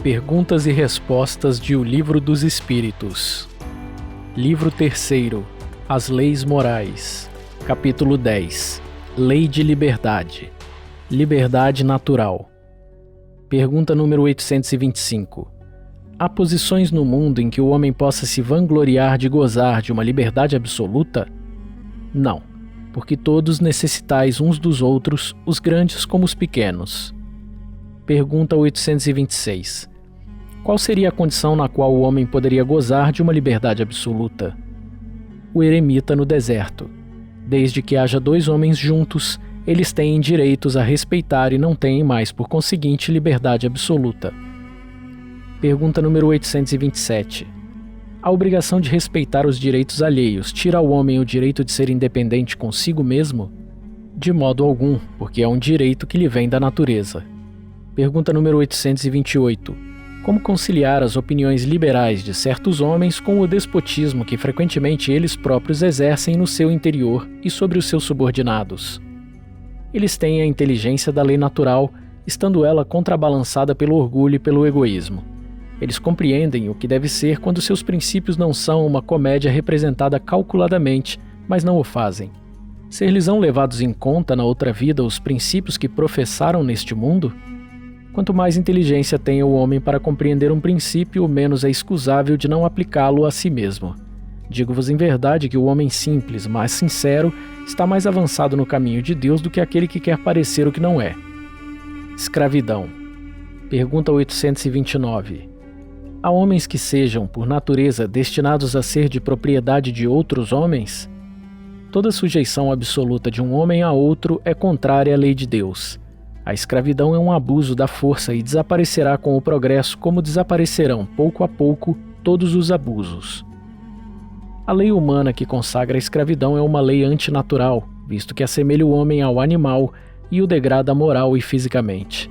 Perguntas e respostas de O Livro dos Espíritos. Livro 3º. As Leis Morais. Capítulo 10. Lei de Liberdade. Liberdade Natural. Pergunta número 825. Há posições no mundo em que o homem possa se vangloriar de gozar de uma liberdade absoluta? Não, porque todos necessitais uns dos outros, os grandes como os pequenos. Pergunta 826. Qual seria a condição na qual o homem poderia gozar de uma liberdade absoluta? O eremita no deserto. Desde que haja dois homens juntos, eles têm direitos a respeitar e não têm mais, por conseguinte, liberdade absoluta. Pergunta número 827. A obrigação de respeitar os direitos alheios tira ao homem o direito de ser independente consigo mesmo? De modo algum, porque é um direito que lhe vem da natureza. Pergunta número 828. Como conciliar as opiniões liberais de certos homens com o despotismo que frequentemente eles próprios exercem no seu interior e sobre os seus subordinados? Eles têm a inteligência da lei natural, estando ela contrabalançada pelo orgulho e pelo egoísmo. Eles compreendem o que deve ser quando seus princípios não são uma comédia representada calculadamente, mas não o fazem. Ser-lhes-ão levados em conta na outra vida os princípios que professaram neste mundo? Quanto mais inteligência tenha o homem para compreender um princípio, menos é escusável de não aplicá-lo a si mesmo. Digo-vos em verdade que o homem simples, mas sincero, está mais avançado no caminho de Deus do que aquele que quer parecer o que não é. Escravidão. Pergunta 829. Há homens que sejam, por natureza, destinados a ser de propriedade de outros homens? Toda sujeição absoluta de um homem a outro é contrária à lei de Deus. A escravidão é um abuso da força e desaparecerá com o progresso, como desaparecerão, pouco a pouco, todos os abusos. A lei humana que consagra a escravidão é uma lei antinatural, visto que assemelha o homem ao animal e o degrada moral e fisicamente.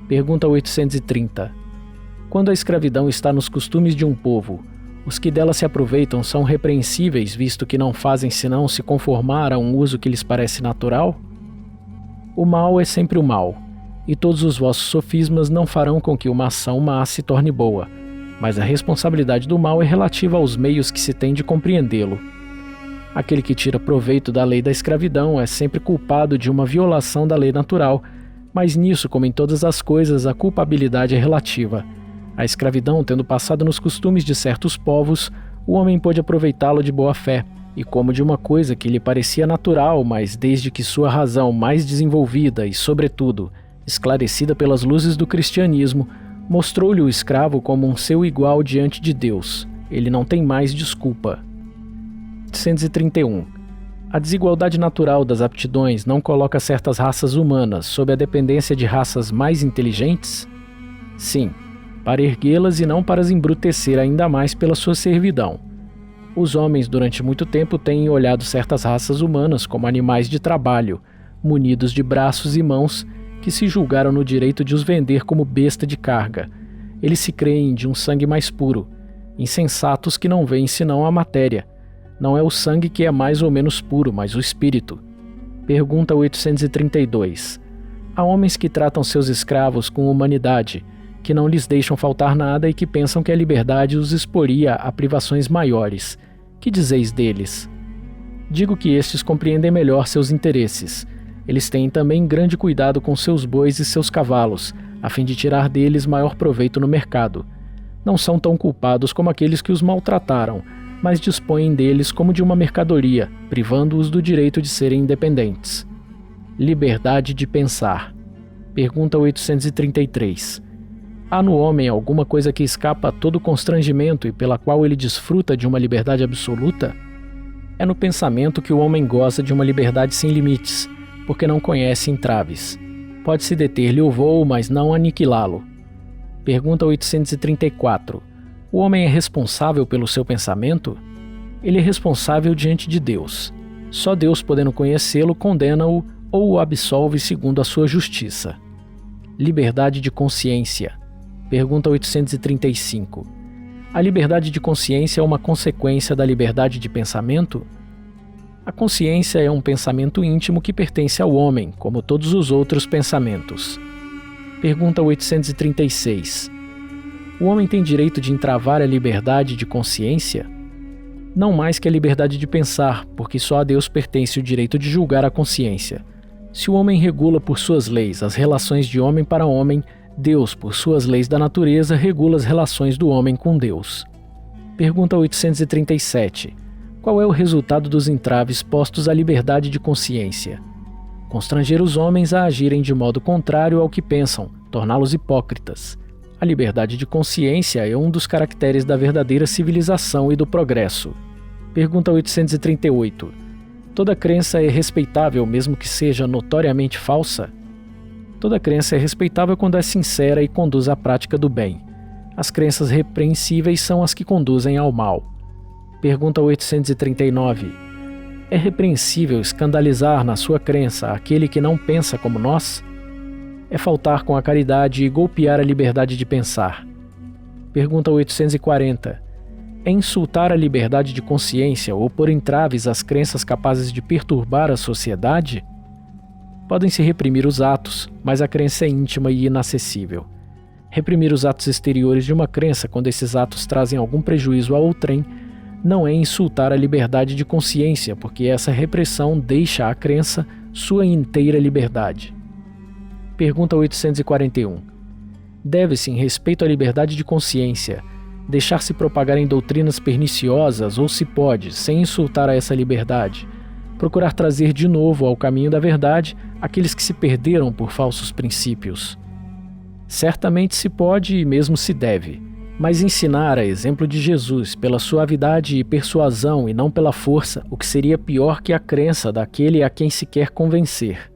Pergunta 830. Quando a escravidão está nos costumes de um povo, os que dela se aproveitam são repreensíveis, visto que não fazem senão se conformar a um uso que lhes parece natural? O mal é sempre o mal, e todos os vossos sofismas não farão com que uma ação má se torne boa, mas a responsabilidade do mal é relativa aos meios que se tem de compreendê-lo. Aquele que tira proveito da lei da escravidão é sempre culpado de uma violação da lei natural, mas nisso, como em todas as coisas, a culpabilidade é relativa. A escravidão, tendo passado nos costumes de certos povos, o homem pôde aproveitá-la de boa fé, e como de uma coisa que lhe parecia natural, mas desde que sua razão mais desenvolvida e, sobretudo, esclarecida pelas luzes do cristianismo, mostrou-lhe o escravo como um seu igual diante de Deus, ele não tem mais desculpa. 831. A desigualdade natural das aptidões não coloca certas raças humanas sob a dependência de raças mais inteligentes? Sim, para erguê-las e não para as embrutecer ainda mais pela sua servidão. Os homens durante muito tempo têm olhado certas raças humanas como animais de trabalho, munidos de braços e mãos, que se julgaram no direito de os vender como besta de carga. Eles se creem de um sangue mais puro, insensatos que não veem senão a matéria. Não é o sangue que é mais ou menos puro, mas o espírito. Pergunta 832. Há homens que tratam seus escravos com humanidade, que não lhes deixam faltar nada e que pensam que a liberdade os exporia a privações maiores. Que dizeis deles? Digo que estes compreendem melhor seus interesses. Eles têm também grande cuidado com seus bois e seus cavalos, a fim de tirar deles maior proveito no mercado. Não são tão culpados como aqueles que os maltrataram, mas dispõem deles como de uma mercadoria, privando-os do direito de serem independentes. Liberdade de pensar. Pergunta 833. Há no homem alguma coisa que escapa a todo constrangimento e pela qual ele desfruta de uma liberdade absoluta? É no pensamento que o homem goza de uma liberdade sem limites, porque não conhece entraves. Pode-se deter-lhe o voo, mas não aniquilá-lo. Pergunta 834. O homem é responsável pelo seu pensamento? Ele é responsável diante de Deus. Só Deus, podendo conhecê-lo, condena-o ou o absolve segundo a sua justiça. Liberdade de consciência. Pergunta 835. A liberdade de consciência é uma consequência da liberdade de pensamento? A consciência é um pensamento íntimo que pertence ao homem, como todos os outros pensamentos. Pergunta 836. O homem tem direito de entravar a liberdade de consciência? Não mais que a liberdade de pensar, porque só a Deus pertence o direito de julgar a consciência. Se o homem regula por suas leis as relações de homem para homem, Deus, por suas leis da natureza, regula as relações do homem com Deus. Pergunta 837. Qual é o resultado dos entraves postos à liberdade de consciência? Constranger os homens a agirem de modo contrário ao que pensam, torná-los hipócritas. A liberdade de consciência é um dos caracteres da verdadeira civilização e do progresso. Pergunta 838. Toda crença é respeitável mesmo que seja notoriamente falsa? Toda crença é respeitável quando é sincera e conduz à prática do bem. As crenças repreensíveis são as que conduzem ao mal. Pergunta 839. É repreensível escandalizar na sua crença aquele que não pensa como nós? É faltar com a caridade e golpear a liberdade de pensar. Pergunta 840. É insultar a liberdade de consciência ou pôr entraves às crenças capazes de perturbar a sociedade? Podem-se reprimir os atos, mas a crença é íntima e inacessível. Reprimir os atos exteriores de uma crença quando esses atos trazem algum prejuízo a outrem não é insultar a liberdade de consciência, porque essa repressão deixa à crença sua inteira liberdade. Pergunta 841. Deve-se, em respeito à liberdade de consciência, deixar-se propagar em doutrinas perniciosas ou se pode, sem insultar a essa liberdade, procurar trazer de novo ao caminho da verdade aqueles que se perderam por falsos princípios? Certamente se pode e mesmo se deve, mas ensinar a exemplo de Jesus pela suavidade e persuasão e não pela força, o que seria pior que a crença daquele a quem se quer convencer.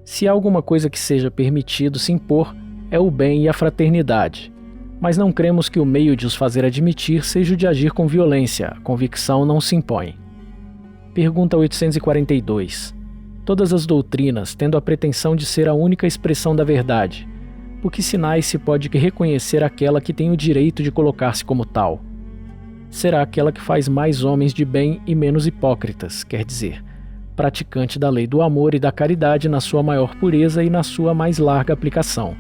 Se há alguma coisa que seja permitido se impor, é o bem e a fraternidade. Mas não cremos que o meio de os fazer admitir seja o de agir com violência, a convicção não se impõe. Pergunta 842. Todas as doutrinas, tendo a pretensão de ser a única expressão da verdade, por que sinais se pode reconhecer aquela que tem o direito de colocar-se como tal? Será aquela que faz mais homens de bem e menos hipócritas, quer dizer, praticante da lei do amor e da caridade na sua maior pureza e na sua mais larga aplicação.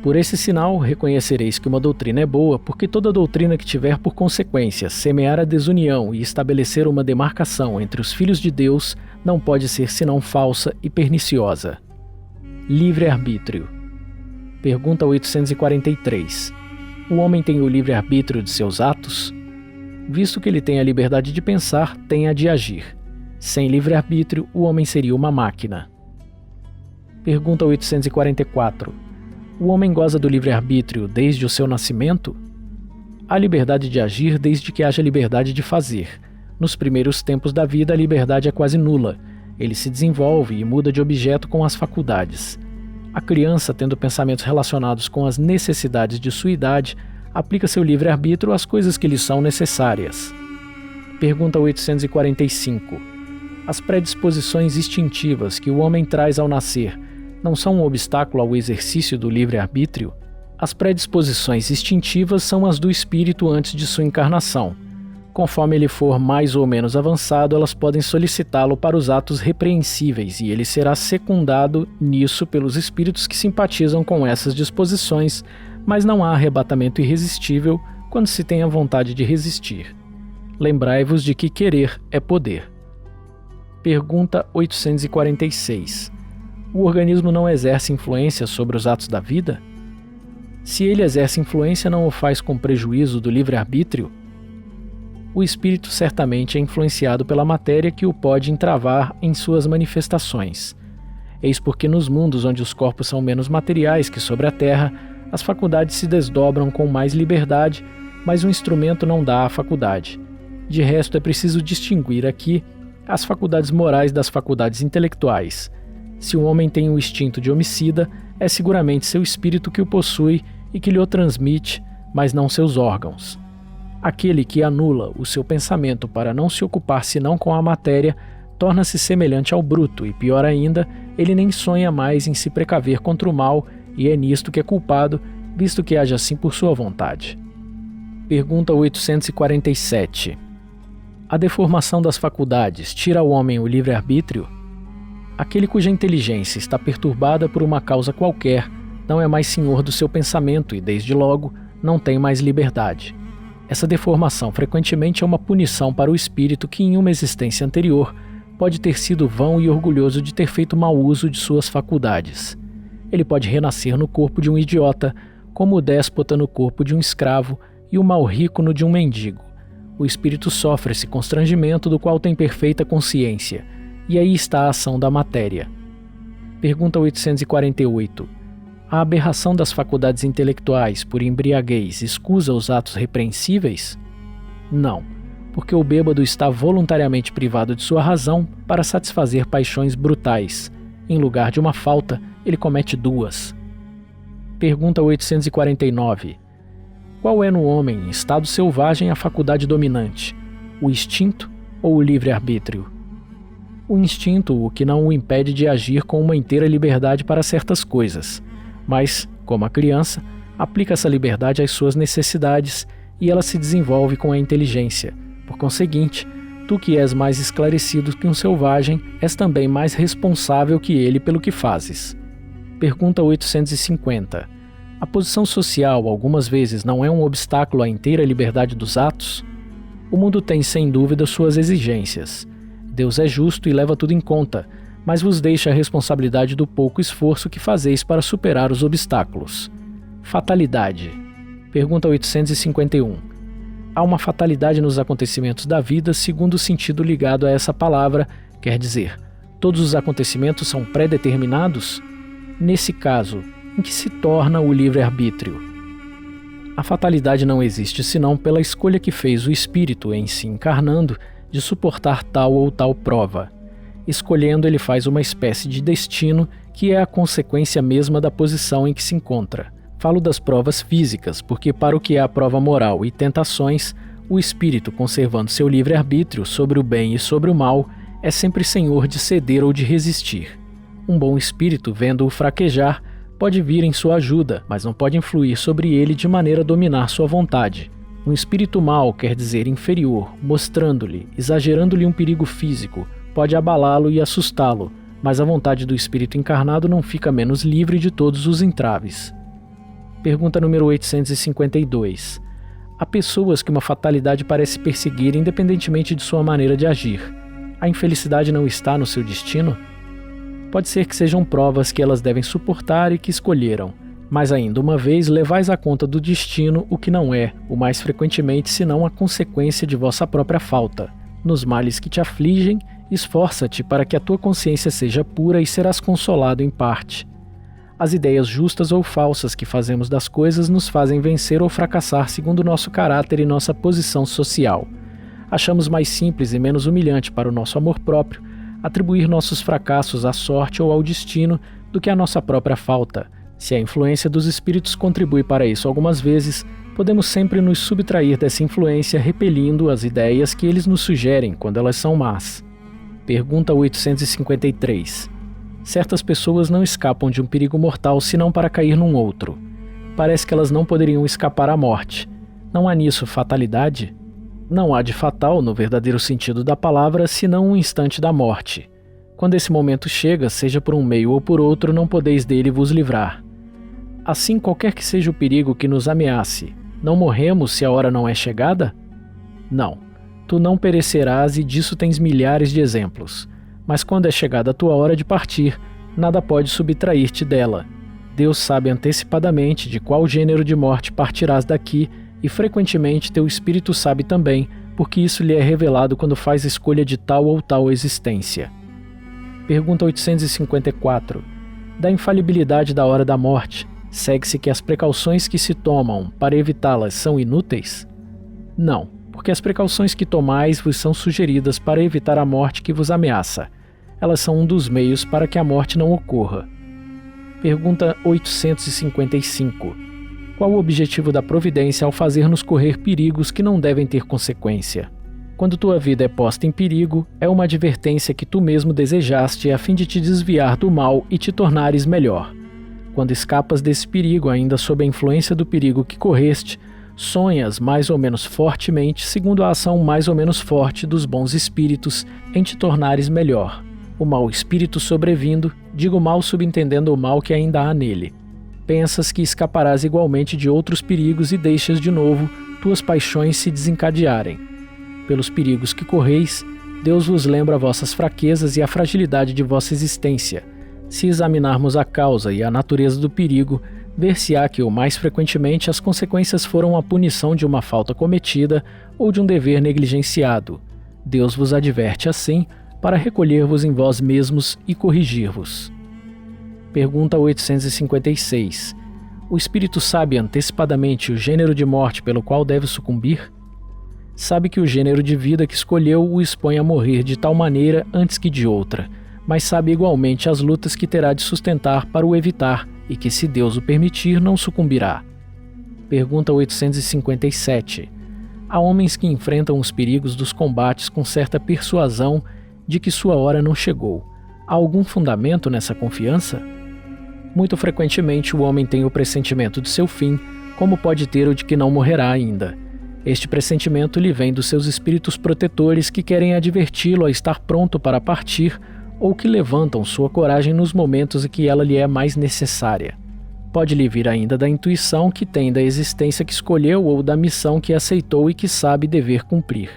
Por esse sinal, reconhecereis que uma doutrina é boa, porque toda doutrina que tiver por consequência semear a desunião e estabelecer uma demarcação entre os filhos de Deus não pode ser senão falsa e perniciosa. Livre-arbítrio. Pergunta 843. O homem tem o livre-arbítrio de seus atos? Visto que ele tem a liberdade de pensar, tem a de agir. Sem livre-arbítrio, o homem seria uma máquina. Pergunta 844. O homem goza do livre-arbítrio desde o seu nascimento? Há liberdade de agir desde que haja liberdade de fazer. Nos primeiros tempos da vida, a liberdade é quase nula. Ele se desenvolve e muda de objeto com as faculdades. A criança, tendo pensamentos relacionados com as necessidades de sua idade, aplica seu livre-arbítrio às coisas que lhe são necessárias. Pergunta 845. As predisposições instintivas que o homem traz ao nascer não são um obstáculo ao exercício do livre-arbítrio? As predisposições instintivas são as do espírito antes de sua encarnação. Conforme ele for mais ou menos avançado, elas podem solicitá-lo para os atos repreensíveis e ele será secundado nisso pelos espíritos que simpatizam com essas disposições, mas não há arrebatamento irresistível quando se tem a vontade de resistir. Lembrai-vos de que querer é poder. Pergunta 846. O organismo não exerce influência sobre os atos da vida? Se ele exerce influência, não o faz com prejuízo do livre-arbítrio? O espírito certamente é influenciado pela matéria que o pode entravar em suas manifestações. Eis porque nos mundos onde os corpos são menos materiais que sobre a terra, as faculdades se desdobram com mais liberdade, mas o instrumento não dá a faculdade. De resto, é preciso distinguir aqui as faculdades morais das faculdades intelectuais. Se o homem tem o instinto de homicida, é seguramente seu espírito que o possui e que lhe o transmite, mas não seus órgãos. Aquele que anula o seu pensamento para não se ocupar senão com a matéria, torna-se semelhante ao bruto e, pior ainda, ele nem sonha mais em se precaver contra o mal e é nisto que é culpado, visto que age assim por sua vontade. Pergunta 847. A deformação das faculdades tira ao homem o livre-arbítrio? Aquele cuja inteligência está perturbada por uma causa qualquer não é mais senhor do seu pensamento e, desde logo, não tem mais liberdade. Essa deformação frequentemente é uma punição para o espírito que em uma existência anterior pode ter sido vão e orgulhoso de ter feito mau uso de suas faculdades. Ele pode renascer no corpo de um idiota, como o déspota no corpo de um escravo e o mau rico no de um mendigo. O espírito sofre esse constrangimento do qual tem perfeita consciência, e aí está a ação da matéria. Pergunta 848. A aberração das faculdades intelectuais por embriaguez escusa os atos repreensíveis? Não, porque o bêbado está voluntariamente privado de sua razão para satisfazer paixões brutais. Em lugar de uma falta, ele comete duas. Pergunta 849. Qual é no homem, em estado selvagem, a faculdade dominante? O instinto ou o livre-arbítrio? O instinto, o que não o impede de agir com uma inteira liberdade para certas coisas, mas, como a criança, aplica essa liberdade às suas necessidades e ela se desenvolve com a inteligência. Por conseguinte, tu que és mais esclarecido que um selvagem, és também mais responsável que ele pelo que fazes. Pergunta 850. A posição social algumas vezes não é um obstáculo à inteira liberdade dos atos? O mundo tem sem dúvida suas exigências. Deus é justo e leva tudo em conta, mas vos deixa a responsabilidade do pouco esforço que fazeis para superar os obstáculos. Fatalidade. Pergunta 851. Há uma fatalidade nos acontecimentos da vida segundo o sentido ligado a essa palavra, quer dizer, todos os acontecimentos são pré-determinados? Nesse caso, em que se torna o livre-arbítrio? A fatalidade não existe senão pela escolha que fez o espírito em si encarnando de suportar tal ou tal prova. Escolhendo, ele faz uma espécie de destino que é a consequência mesma da posição em que se encontra. Falo das provas físicas, porque para o que é a prova moral e tentações, o espírito, conservando seu livre-arbítrio sobre o bem e sobre o mal, é sempre senhor de ceder ou de resistir. Um bom espírito, vendo-o fraquejar, pode vir em sua ajuda, mas não pode influir sobre ele de maneira a dominar sua vontade. Um espírito mau, quer dizer inferior, mostrando-lhe, exagerando-lhe um perigo físico, pode abalá-lo e assustá-lo, mas a vontade do espírito encarnado não fica menos livre de todos os entraves. Pergunta número 852. Há pessoas que uma fatalidade parece perseguir independentemente de sua maneira de agir. A infelicidade não está no seu destino? Pode ser que sejam provas que elas devem suportar e que escolheram, mas ainda uma vez levais à conta do destino o que não é, o mais frequentemente senão a consequência de vossa própria falta. Nos males que te afligem, esforça-te para que a tua consciência seja pura e serás consolado em parte. As ideias justas ou falsas que fazemos das coisas nos fazem vencer ou fracassar segundo nosso caráter e nossa posição social. Achamos mais simples e menos humilhante para o nosso amor próprio atribuir nossos fracassos à sorte ou ao destino do que à nossa própria falta. Se a influência dos espíritos contribui para isso algumas vezes, podemos sempre nos subtrair dessa influência repelindo as ideias que eles nos sugerem quando elas são más. Pergunta 853. Certas pessoas não escapam de um perigo mortal senão para cair num outro. Parece que elas não poderiam escapar à morte. Não há nisso fatalidade? Não há de fatal, no verdadeiro sentido da palavra, senão um instante da morte. Quando esse momento chega, seja por um meio ou por outro, não podeis dele vos livrar. Assim, qualquer que seja o perigo que nos ameace, não morremos se a hora não é chegada? Não. Tu não perecerás e disso tens milhares de exemplos. Mas quando é chegada a tua hora de partir, nada pode subtrair-te dela. Deus sabe antecipadamente de qual gênero de morte partirás daqui e frequentemente teu espírito sabe também, porque isso lhe é revelado quando faz escolha de tal ou tal existência. Pergunta 854. Da infalibilidade da hora da morte, segue-se que as precauções que se tomam para evitá-las são inúteis? Não, porque as precauções que tomais vos são sugeridas para evitar a morte que vos ameaça. Elas são um dos meios para que a morte não ocorra. Pergunta 855. Qual o objetivo da providência ao fazer-nos correr perigos que não devem ter consequência? Quando tua vida é posta em perigo, é uma advertência que tu mesmo desejaste a fim de te desviar do mal e te tornares melhor. Quando escapas desse perigo ainda sob a influência do perigo que correste, sonhas mais ou menos fortemente segundo a ação mais ou menos forte dos bons espíritos em te tornares melhor. O mau espírito sobrevindo, digo mal subentendendo o mal que ainda há nele. pensas que escaparás igualmente de outros perigos e deixas de novo tuas paixões se desencadearem. Pelos perigos que correis, Deus vos lembra vossas fraquezas e a fragilidade de vossa existência. Se examinarmos a causa e a natureza do perigo, ver-se-á que, o mais frequentemente, as consequências foram a punição de uma falta cometida ou de um dever negligenciado. Deus vos adverte assim, para recolher-vos em vós mesmos e corrigir-vos. Pergunta 856. O espírito sabe antecipadamente o gênero de morte pelo qual deve sucumbir? Sabe que o gênero de vida que escolheu o expõe a morrer de tal maneira antes que de outra, mas sabe igualmente as lutas que terá de sustentar para o evitar e que, se Deus o permitir, não sucumbirá. Pergunta 857. Há homens que enfrentam os perigos dos combates com certa persuasão de que sua hora não chegou. Há algum fundamento nessa confiança? Muito frequentemente o homem tem o pressentimento de seu fim, como pode ter o de que não morrerá ainda. Este pressentimento lhe vem dos seus espíritos protetores que querem adverti-lo a estar pronto para partir ou que levantam sua coragem nos momentos em que ela lhe é mais necessária. Pode lhe vir ainda da intuição que tem da existência que escolheu ou da missão que aceitou e que sabe dever cumprir.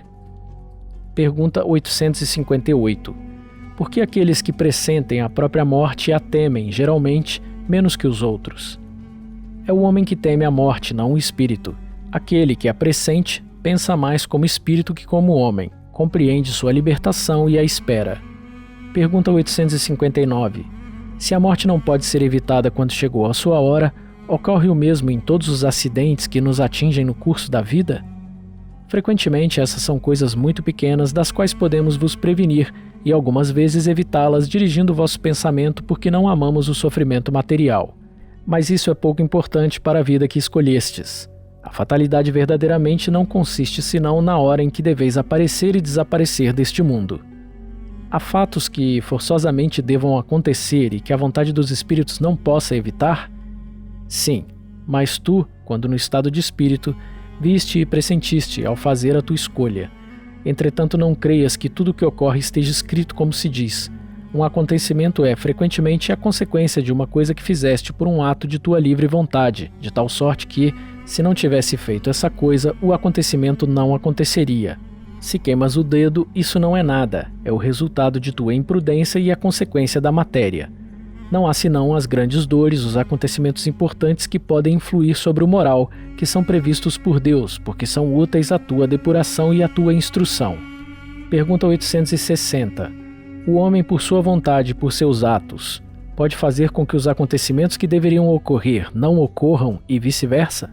Pergunta 858. Por que aqueles que pressentem a própria morte a temem, geralmente, menos que os outros? É o homem que teme a morte, não o espírito. Aquele que a pressente pensa mais como espírito que como homem, compreende sua libertação e a espera. Pergunta 859. Se a morte não pode ser evitada quando chegou a sua hora, ocorre o mesmo em todos os acidentes que nos atingem no curso da vida? Frequentemente essas são coisas muito pequenas das quais podemos vos prevenir e algumas vezes evitá-las dirigindo vosso pensamento porque não amamos o sofrimento material. Mas isso é pouco importante para a vida que escolhestes. A fatalidade verdadeiramente não consiste senão na hora em que deveis aparecer e desaparecer deste mundo. Há fatos que forçosamente devam acontecer e que a vontade dos espíritos não possa evitar? Sim, mas tu, quando no estado de espírito, viste e pressentiste ao fazer a tua escolha. Entretanto, não creias que tudo o que ocorre esteja escrito como se diz. Um acontecimento é, frequentemente, a consequência de uma coisa que fizeste por um ato de tua livre vontade, de tal sorte que, se não tivesse feito essa coisa, o acontecimento não aconteceria. Se queimas o dedo, isso não é nada, é o resultado de tua imprudência e a consequência da matéria. Não há senão as grandes dores, os acontecimentos importantes que podem influir sobre o moral, que são previstos por Deus, porque são úteis à tua depuração e à tua instrução. Pergunta 860. O homem, por sua vontade e por seus atos, pode fazer com que os acontecimentos que deveriam ocorrer não ocorram e vice-versa?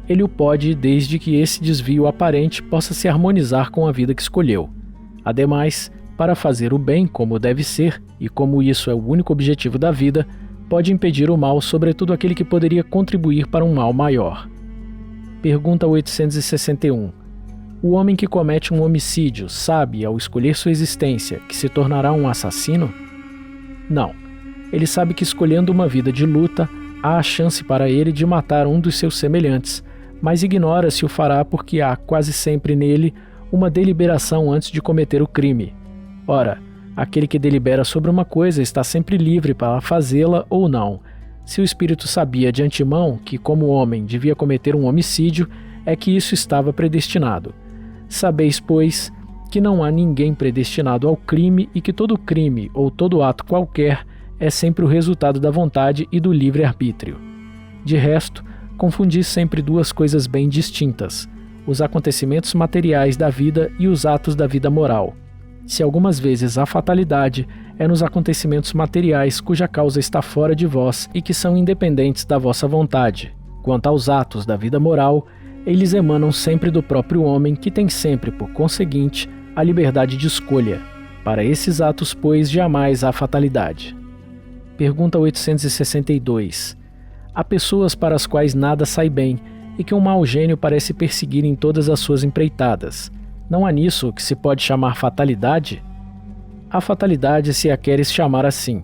Ele o pode desde que esse desvio aparente possa se harmonizar com a vida que escolheu. Ademais, para fazer o bem como deve ser, e como isso é o único objetivo da vida, pode impedir o mal, sobretudo aquele que poderia contribuir para um mal maior. Pergunta 861. O homem que comete um homicídio sabe, ao escolher sua existência, que se tornará um assassino? Não. Ele sabe que escolhendo uma vida de luta, há a chance para ele de matar um dos seus semelhantes, mas ignora se o fará porque há, quase sempre nele, uma deliberação antes de cometer o crime. Ora, aquele que delibera sobre uma coisa está sempre livre para fazê-la ou não. Se o espírito sabia de antemão que, como homem, devia cometer um homicídio, é que isso estava predestinado. Sabeis, pois, que não há ninguém predestinado ao crime e que todo crime ou todo ato qualquer é sempre o resultado da vontade e do livre-arbítrio. De resto, confundis sempre duas coisas bem distintas, os acontecimentos materiais da vida e os atos da vida moral. Se algumas vezes há fatalidade, é nos acontecimentos materiais cuja causa está fora de vós e que são independentes da vossa vontade. Quanto aos atos da vida moral, eles emanam sempre do próprio homem, que tem sempre, por conseguinte, a liberdade de escolha. Para esses atos, pois, jamais há fatalidade. Pergunta 862. Há pessoas para as quais nada sai bem e que um mau gênio parece perseguir em todas as suas empreitadas. Não há nisso o que se pode chamar fatalidade? A fatalidade, se a queres chamar assim.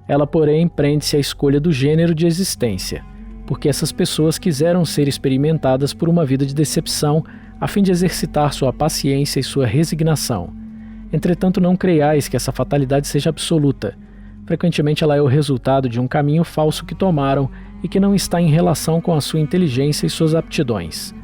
Ela, porém, prende-se à escolha do gênero de existência, porque essas pessoas quiseram ser experimentadas por uma vida de decepção a fim de exercitar sua paciência e sua resignação. Entretanto, não creiais que essa fatalidade seja absoluta. Frequentemente ela é o resultado de um caminho falso que tomaram e que não está em relação com a sua inteligência e suas aptidões.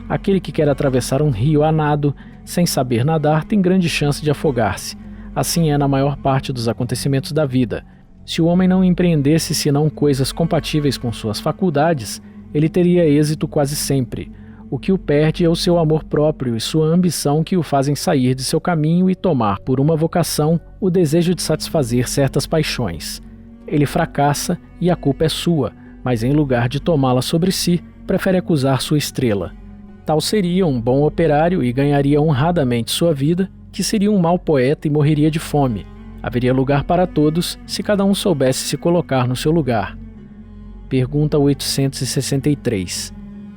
Aquele que quer atravessar um rio a nado, sem saber nadar, tem grande chance de afogar-se. Assim é na maior parte dos acontecimentos da vida. Se o homem não empreendesse senão coisas compatíveis com suas faculdades, ele teria êxito quase sempre. O que o perde é o seu amor próprio e sua ambição que o fazem sair de seu caminho e tomar por uma vocação o desejo de satisfazer certas paixões. Ele fracassa e a culpa é sua, mas em lugar de tomá-la sobre si, prefere acusar sua estrela. Tal seria um bom operário e ganharia honradamente sua vida, que seria um mau poeta e morreria de fome. Haveria lugar para todos se cada um soubesse se colocar no seu lugar. Pergunta 863.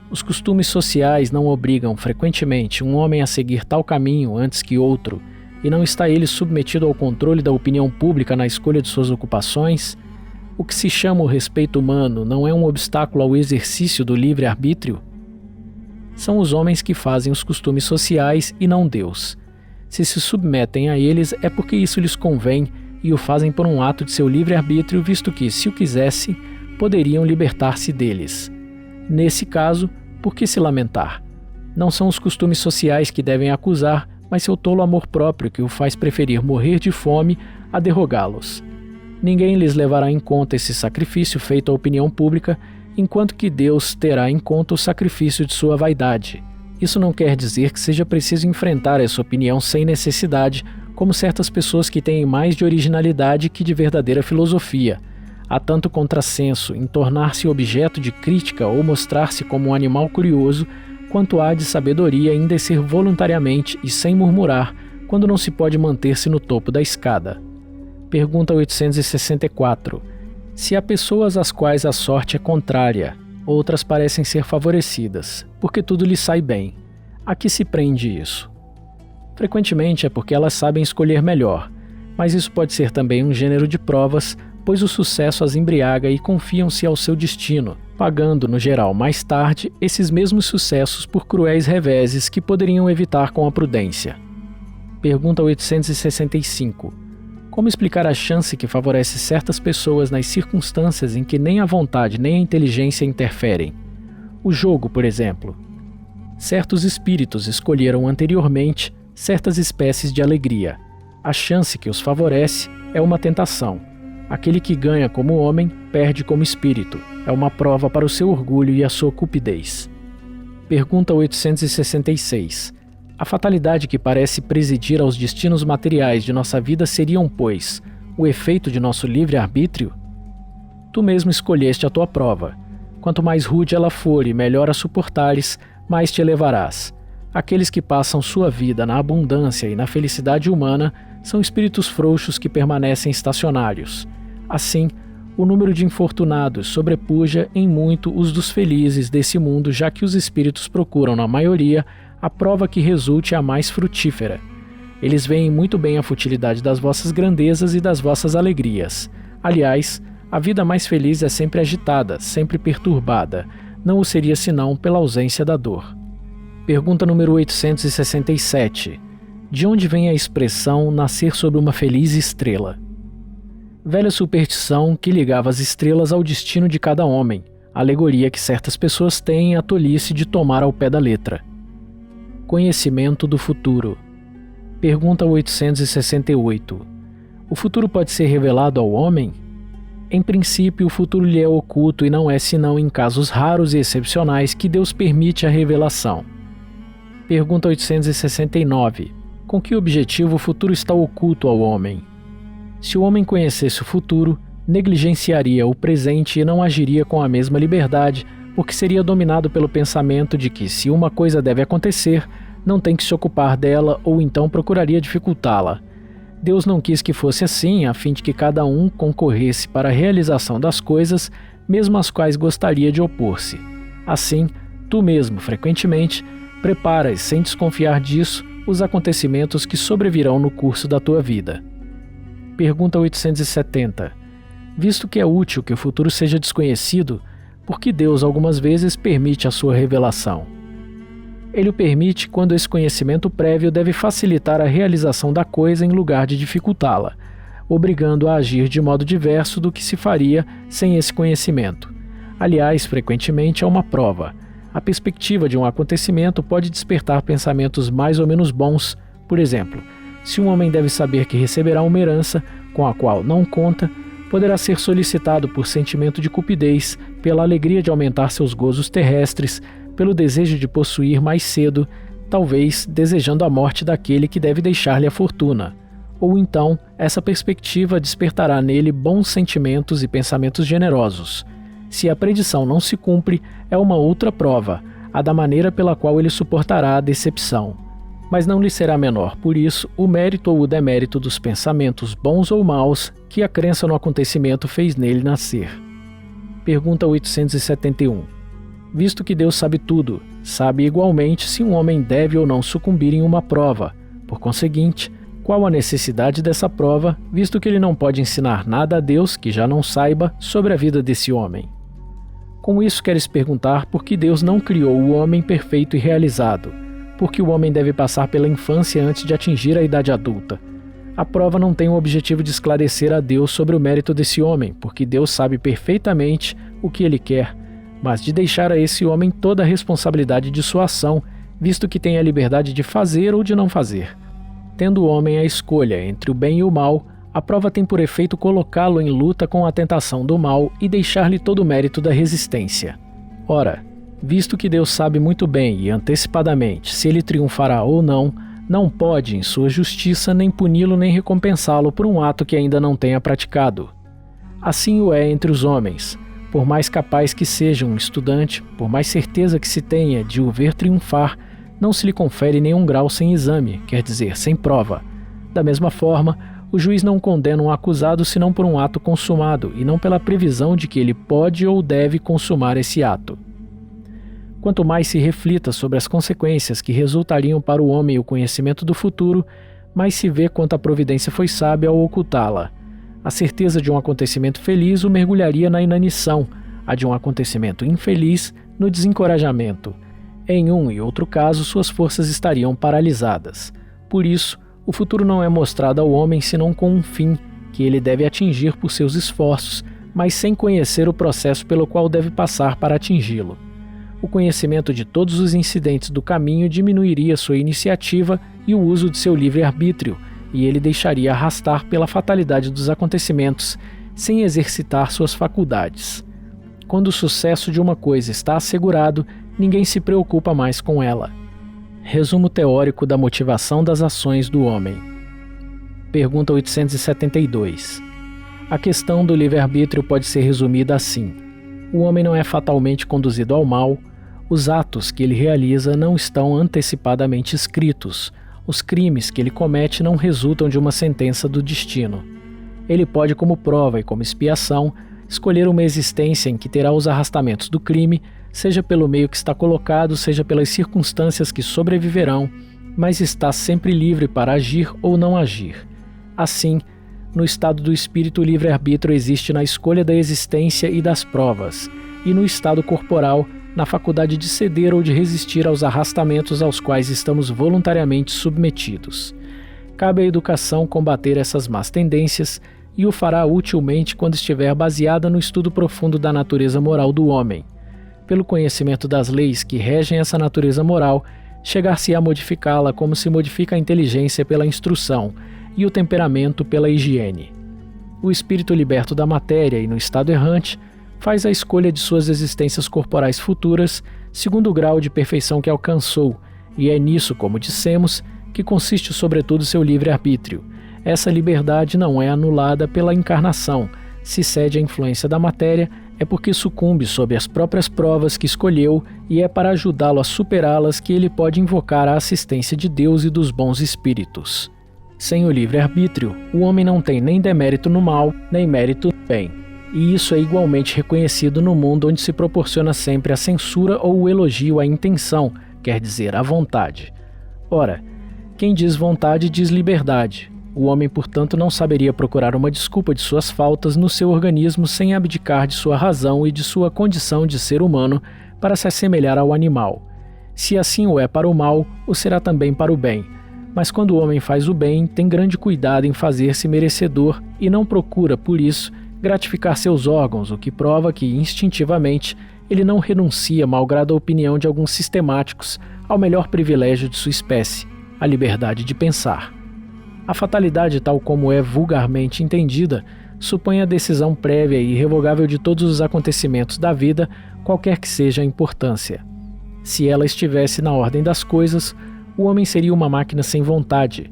Os costumes sociais não obrigam frequentemente um homem a seguir tal caminho antes que outro, e não está ele submetido ao controle da opinião pública na escolha de suas ocupações? O que se chama o respeito humano não é um obstáculo ao exercício do livre-arbítrio? São os homens que fazem os costumes sociais e não Deus. Se se submetem a eles é porque isso lhes convém e o fazem por um ato de seu livre-arbítrio, visto que, se o quisessem, poderiam libertar-se deles. Nesse caso, por que se lamentar? Não são os costumes sociais que devem acusar, mas seu tolo amor próprio que o faz preferir morrer de fome a derrogá-los. Ninguém lhes levará em conta esse sacrifício feito à opinião pública, enquanto que Deus terá em conta o sacrifício de sua vaidade. Isso não quer dizer que seja preciso enfrentar essa opinião sem necessidade, como certas pessoas que têm mais de originalidade que de verdadeira filosofia. Há tanto contrassenso em tornar-se objeto de crítica ou mostrar-se como um animal curioso, quanto há de sabedoria em descer voluntariamente e sem murmurar, quando não se pode manter-se no topo da escada. Pergunta 864. Se há pessoas às quais a sorte é contrária, outras parecem ser favorecidas, porque tudo lhes sai bem, a que se prende isso? Frequentemente é porque elas sabem escolher melhor, mas isso pode ser também um gênero de provas, pois o sucesso as embriaga e confiam-se ao seu destino, pagando, no geral, mais tarde, esses mesmos sucessos por cruéis reveses que poderiam evitar com a prudência. Pergunta 865. Como explicar a chance que favorece certas pessoas nas circunstâncias em que nem a vontade nem a inteligência interferem? O jogo, por exemplo. Certos espíritos escolheram anteriormente certas espécies de alegria. A chance que os favorece é uma tentação. Aquele que ganha como homem, perde como espírito. É uma prova para o seu orgulho e a sua cupidez. Pergunta 866. A fatalidade que parece presidir aos destinos materiais de nossa vida seriam, pois, o efeito de nosso livre-arbítrio? Tu mesmo escolheste a tua prova. Quanto mais rude ela for e melhor a suportares, mais te elevarás. Aqueles que passam sua vida na abundância e na felicidade humana são espíritos frouxos que permanecem estacionários. Assim, o número de infortunados sobrepuja em muito os dos felizes desse mundo, já que os espíritos procuram, na maioria, a prova que resulte a mais frutífera. Eles veem muito bem a futilidade das vossas grandezas e das vossas alegrias. Aliás, a vida mais feliz é sempre agitada, sempre perturbada. Não o seria senão pela ausência da dor. Pergunta número 867. De onde vem a expressão nascer sob uma feliz estrela? Velha superstição que ligava as estrelas ao destino de cada homem, alegoria que certas pessoas têm a tolice de tomar ao pé da letra. Conhecimento do futuro. Pergunta 868. O futuro pode ser revelado ao homem? Em princípio, o futuro lhe é oculto e não é senão em casos raros e excepcionais que Deus permite a revelação. Pergunta 869. Com que objetivo o futuro está oculto ao homem? Se o homem conhecesse o futuro, negligenciaria o presente e não agiria com a mesma liberdade, porque seria dominado pelo pensamento de que, se uma coisa deve acontecer, não tem que se ocupar dela ou então procuraria dificultá-la. Deus não quis que fosse assim, a fim de que cada um concorresse para a realização das coisas, mesmo às quais gostaria de opor-se. Assim, tu mesmo, frequentemente, preparas, sem desconfiar disso, os acontecimentos que sobrevirão no curso da tua vida. Pergunta 870. Visto que é útil que o futuro seja desconhecido, por que Deus algumas vezes permite a sua revelação? Ele o permite quando esse conhecimento prévio deve facilitar a realização da coisa em lugar de dificultá-la, obrigando a agir de modo diverso do que se faria sem esse conhecimento. Aliás, frequentemente é uma prova. A perspectiva de um acontecimento pode despertar pensamentos mais ou menos bons. Por exemplo, se um homem deve saber que receberá uma herança com a qual não conta, poderá ser solicitado por sentimento de cupidez, pela alegria de aumentar seus gozos terrestres, pelo desejo de possuir mais cedo, talvez desejando a morte daquele que deve deixar-lhe a fortuna. Ou então, essa perspectiva despertará nele bons sentimentos e pensamentos generosos. Se a predição não se cumpre, é uma outra prova, a da maneira pela qual ele suportará a decepção. Mas não lhe será menor, por isso, o mérito ou o demérito dos pensamentos bons ou maus que a crença no acontecimento fez nele nascer. Pergunta 871. Visto que Deus sabe tudo, sabe igualmente se um homem deve ou não sucumbir em uma prova. Por conseguinte, qual a necessidade dessa prova, visto que ele não pode ensinar nada a Deus que já não saiba sobre a vida desse homem? Com isso queres perguntar por que Deus não criou o homem perfeito e realizado, porque o homem deve passar pela infância antes de atingir a idade adulta. A prova não tem o objetivo de esclarecer a Deus sobre o mérito desse homem, porque Deus sabe perfeitamente o que ele quer, mas de deixar a esse homem toda a responsabilidade de sua ação, visto que tem a liberdade de fazer ou de não fazer. Tendo o homem a escolha entre o bem e o mal, a prova tem por efeito colocá-lo em luta com a tentação do mal e deixar-lhe todo o mérito da resistência. Ora, visto que Deus sabe muito bem e antecipadamente se ele triunfará ou não, não pode, em sua justiça, nem puni-lo nem recompensá-lo por um ato que ainda não tenha praticado. Assim o é entre os homens. Por mais capaz que seja um estudante, por mais certeza que se tenha de o ver triunfar, não se lhe confere nenhum grau sem exame, quer dizer, sem prova. Da mesma forma, o juiz não condena um acusado senão por um ato consumado e não pela previsão de que ele pode ou deve consumar esse ato. Quanto mais se reflita sobre as consequências que resultariam para o homem o conhecimento do futuro, mais se vê quanto a providência foi sábia ao ocultá-la. A certeza de um acontecimento feliz o mergulharia na inanição, a de um acontecimento infeliz no desencorajamento. Em um e outro caso, suas forças estariam paralisadas. Por isso, o futuro não é mostrado ao homem senão com um fim, que ele deve atingir por seus esforços, mas sem conhecer o processo pelo qual deve passar para atingi-lo. O conhecimento de todos os incidentes do caminho diminuiria sua iniciativa e o uso de seu livre-arbítrio, e ele deixaria arrastar pela fatalidade dos acontecimentos, sem exercitar suas faculdades. Quando o sucesso de uma coisa está assegurado, ninguém se preocupa mais com ela. Resumo teórico da motivação das ações do homem. Pergunta 872. A questão do livre-arbítrio pode ser resumida assim. O homem não é fatalmente conduzido ao mal, os atos que ele realiza não estão antecipadamente escritos, os crimes que ele comete não resultam de uma sentença do destino. Ele pode, como prova e como expiação, escolher uma existência em que terá os arrastamentos do crime, seja pelo meio que está colocado, seja pelas circunstâncias que sobreviverão, mas está sempre livre para agir ou não agir. Assim, no estado do espírito, o livre-arbítrio existe na escolha da existência e das provas, e no estado corporal, na faculdade de ceder ou de resistir aos arrastamentos aos quais estamos voluntariamente submetidos. Cabe à educação combater essas más tendências e o fará utilmente quando estiver baseada no estudo profundo da natureza moral do homem. Pelo conhecimento das leis que regem essa natureza moral, chegar-se-á a modificá-la como se modifica a inteligência pela instrução e o temperamento pela higiene. O espírito liberto da matéria e no estado errante faz a escolha de suas existências corporais futuras segundo o grau de perfeição que alcançou, e é nisso, como dissemos, que consiste sobretudo seu livre-arbítrio. Essa liberdade não é anulada pela encarnação. Se cede à influência da matéria, é porque sucumbe sob as próprias provas que escolheu e é para ajudá-lo a superá-las que ele pode invocar a assistência de Deus e dos bons espíritos. Sem o livre-arbítrio, o homem não tem nem demérito no mal, nem mérito no bem. E isso é igualmente reconhecido no mundo onde se proporciona sempre a censura ou o elogio à intenção, quer dizer, à vontade. Ora, quem diz vontade diz liberdade. O homem, portanto, não saberia procurar uma desculpa de suas faltas no seu organismo sem abdicar de sua razão e de sua condição de ser humano para se assemelhar ao animal. Se assim o é para o mal, o será também para o bem. Mas quando o homem faz o bem, tem grande cuidado em fazer-se merecedor e não procura, por isso, gratificar seus órgãos, o que prova que, instintivamente, ele não renuncia, malgrado a opinião de alguns sistemáticos, ao melhor privilégio de sua espécie, a liberdade de pensar. A fatalidade, tal como é vulgarmente entendida, supõe a decisão prévia e irrevogável de todos os acontecimentos da vida, qualquer que seja a importância. Se ela estivesse na ordem das coisas, o homem seria uma máquina sem vontade.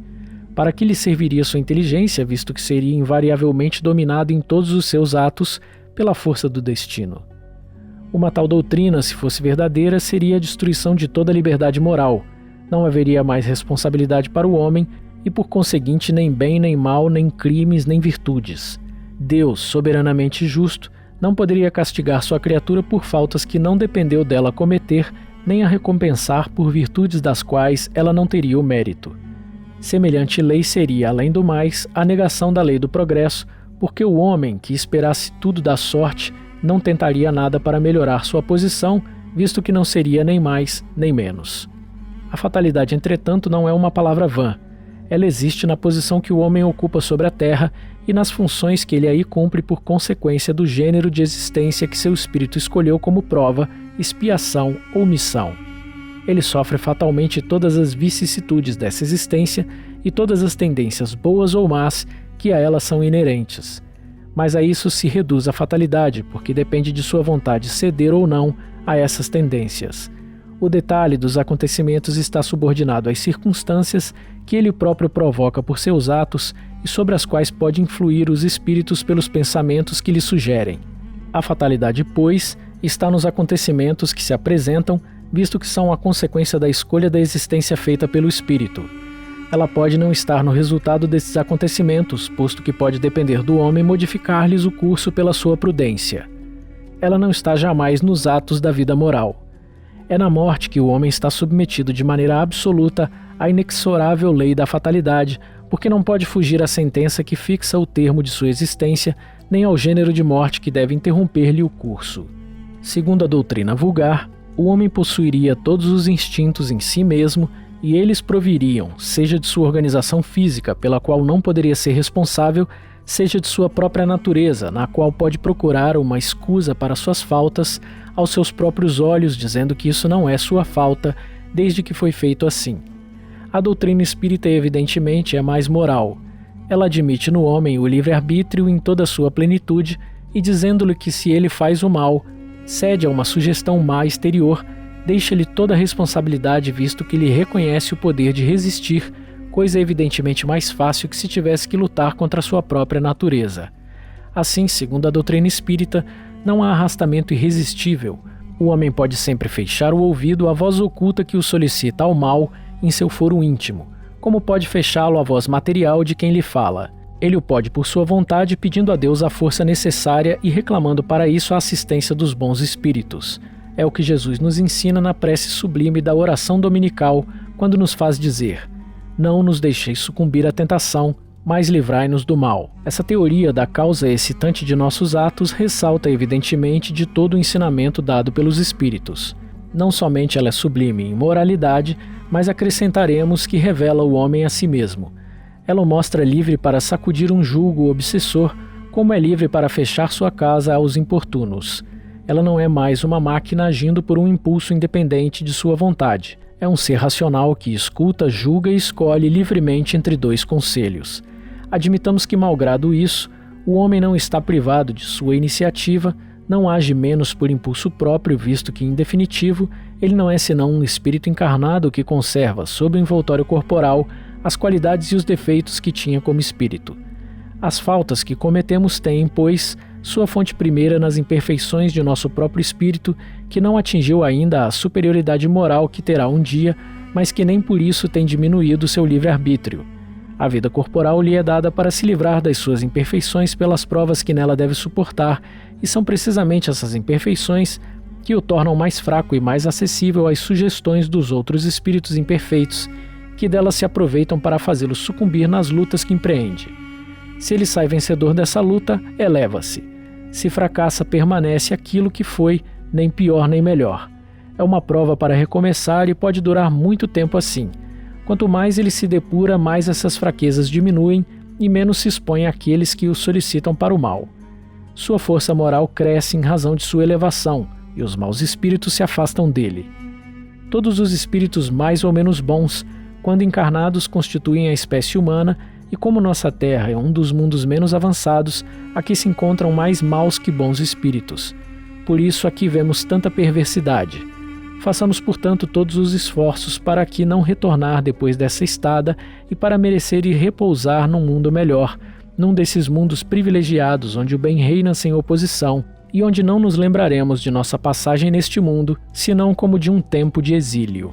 Para que lhe serviria sua inteligência, visto que seria invariavelmente dominado em todos os seus atos pela força do destino? Uma tal doutrina, se fosse verdadeira, seria a destruição de toda liberdade moral. Não haveria mais responsabilidade para o homem e, por conseguinte, nem bem, nem mal, nem crimes, nem virtudes. Deus, soberanamente justo, não poderia castigar sua criatura por faltas que não dependeu dela cometer, nem a recompensar por virtudes das quais ela não teria o mérito. Semelhante lei seria, além do mais, a negação da lei do progresso, porque o homem que esperasse tudo da sorte não tentaria nada para melhorar sua posição, visto que não seria nem mais nem menos. A fatalidade, entretanto, não é uma palavra vã. Ela existe na posição que o homem ocupa sobre a terra e nas funções que ele aí cumpre por consequência do gênero de existência que seu espírito escolheu como prova, expiação ou missão. Ele sofre fatalmente todas as vicissitudes dessa existência e todas as tendências boas ou más que a ela são inerentes. Mas a isso se reduz a fatalidade, porque depende de sua vontade ceder ou não a essas tendências. O detalhe dos acontecimentos está subordinado às circunstâncias que ele próprio provoca por seus atos e sobre as quais pode influir os espíritos pelos pensamentos que lhe sugerem. A fatalidade, pois, está nos acontecimentos que se apresentam, visto que são a consequência da escolha da existência feita pelo espírito. Ela pode não estar no resultado desses acontecimentos, posto que pode depender do homem modificar-lhes o curso pela sua prudência. Ela não está jamais nos atos da vida moral. É na morte que o homem está submetido de maneira absoluta à inexorável lei da fatalidade, porque não pode fugir à sentença que fixa o termo de sua existência, nem ao gênero de morte que deve interromper-lhe o curso. Segundo a doutrina vulgar, o homem possuiria todos os instintos em si mesmo e eles proviriam, seja de sua organização física, pela qual não poderia ser responsável, seja de sua própria natureza, na qual pode procurar uma escusa para suas faltas aos seus próprios olhos, dizendo que isso não é sua falta, desde que foi feito assim. A doutrina espírita, evidentemente, é mais moral. Ela admite no homem o livre-arbítrio em toda a sua plenitude e, dizendo-lhe que se ele faz o mal, cede a uma sugestão má exterior, deixa-lhe toda a responsabilidade, visto que lhe reconhece o poder de resistir, coisa evidentemente mais fácil que se tivesse que lutar contra a sua própria natureza. Assim, segundo a doutrina espírita, não há arrastamento irresistível. O homem pode sempre fechar o ouvido à voz oculta que o solicita ao mal em seu foro íntimo, como pode fechá-lo à voz material de quem lhe fala. Ele o pode por sua vontade, pedindo a Deus a força necessária e reclamando para isso a assistência dos bons espíritos. É o que Jesus nos ensina na prece sublime da oração dominical, quando nos faz dizer: não nos deixeis sucumbir à tentação, mas livrai-nos do mal. Essa teoria da causa excitante de nossos atos ressalta evidentemente de todo o ensinamento dado pelos espíritos. Não somente ela é sublime em moralidade, mas acrescentaremos que revela o homem a si mesmo. Ela o mostra livre para sacudir um jugo obsessor, como é livre para fechar sua casa aos importunos. Ela não é mais uma máquina agindo por um impulso independente de sua vontade. É um ser racional que escuta, julga e escolhe livremente entre dois conselhos. Admitamos que, malgrado isso, o homem não está privado de sua iniciativa, não age menos por impulso próprio, visto que, em definitivo, ele não é senão um espírito encarnado que conserva, sob o envoltório corporal, as qualidades e os defeitos que tinha como espírito. As faltas que cometemos têm, pois, sua fonte primeira nas imperfeições de nosso próprio espírito, que não atingiu ainda a superioridade moral que terá um dia, mas que nem por isso tem diminuído seu livre-arbítrio. A vida corporal lhe é dada para se livrar das suas imperfeições pelas provas que nela deve suportar, e são precisamente essas imperfeições que o tornam mais fraco e mais acessível às sugestões dos outros espíritos imperfeitos, que delas se aproveitam para fazê-lo sucumbir nas lutas que empreende. Se ele sai vencedor dessa luta, eleva-se. Se fracassa, permanece aquilo que foi, nem pior nem melhor. É uma prova para recomeçar e pode durar muito tempo assim. Quanto mais ele se depura, mais essas fraquezas diminuem e menos se expõe àqueles que o solicitam para o mal. Sua força moral cresce em razão de sua elevação, e os maus espíritos se afastam dele. Todos os espíritos mais ou menos bons, quando encarnados, constituem a espécie humana, e como nossa Terra é um dos mundos menos avançados, aqui se encontram mais maus que bons espíritos. Por isso aqui vemos tanta perversidade. Façamos, portanto, todos os esforços para aqui não retornar depois dessa estada e para merecer ir repousar num mundo melhor, num desses mundos privilegiados onde o bem reina sem oposição e onde não nos lembraremos de nossa passagem neste mundo, senão como de um tempo de exílio.